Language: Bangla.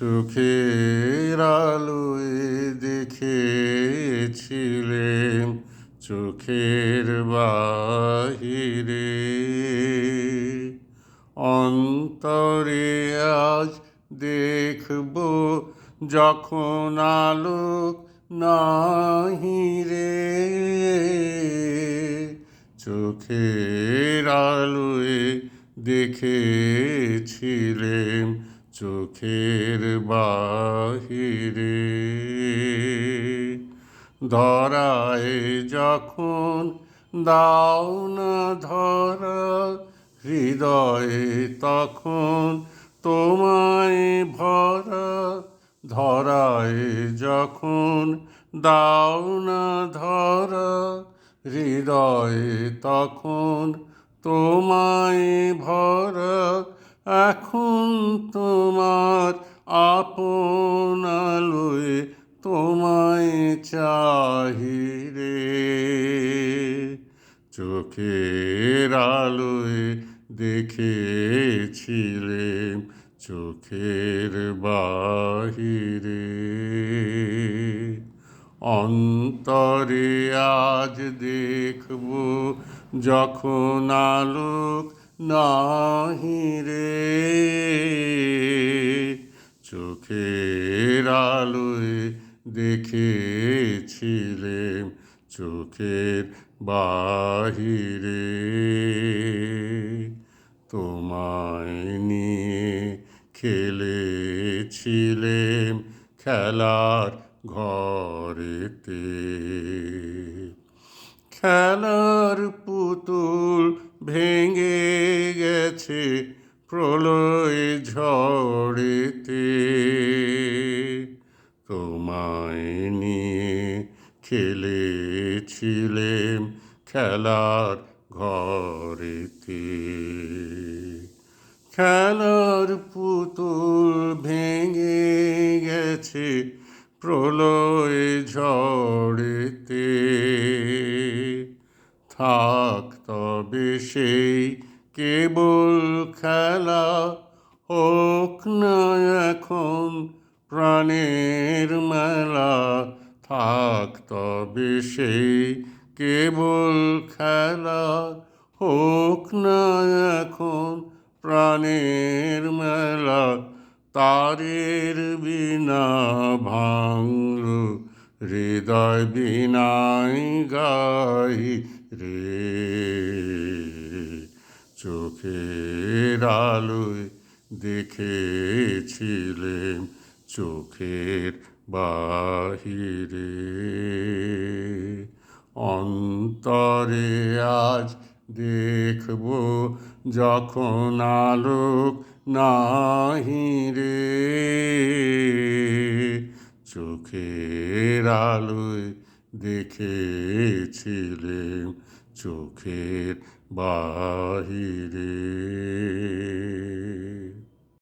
চোখের আলোয় দেখেছিলেম চোখের বাহিরে, অন্তরে আজ দেখব যখন আলোক নাহি রে। চোখের আলোয় দেখেছিলেম চোখের বাহিরে, ধরায় যখন দাও না ধরা হৃদয়ে তখন তোমায় ভরা, ধরায় যখন দাও না ধরা হৃদয়ে তখন তোমায় ভরা, এখন তোমার আপন আলোয় তোমায় চাহি রে। চোখের আলোয় দেখেছিলেম চোখের বাহিরে, অন্তরে আজ দেখব যখন আলোক নাহি রে। চোখের আলোয় দেখেছিলেম চোখের বাহিরে, তোমায় নিয়ে খেলেছিলেম খেলার ঘরেতে, খেলার পুতুল ভেঙে গেছে প্রলয় ঝড়েতে, তোমায় নিয়ে খেলেছিলেম খেলার ঘরেতে, খেলার পুতুল ভেঙে গেছে প্রলয় ঝড়েতে, থাক তবে সেই কেবল খেলা, হোক না এখন প্রাণের মেলা, থাক তবে সেই কেবল খেলা, হোক না এখন প্রাণের মেলা, তারের বিনা ভাঙল হৃদয় বিনাই গাই রে। চোখের আলোয় দেখেছিলেম চোখের বাহিরে, অন্তরে আজ দেখব যখন আলোক নাহি রে। চোখের আলোয় দেখেছিলেম চোখের বাহিরে।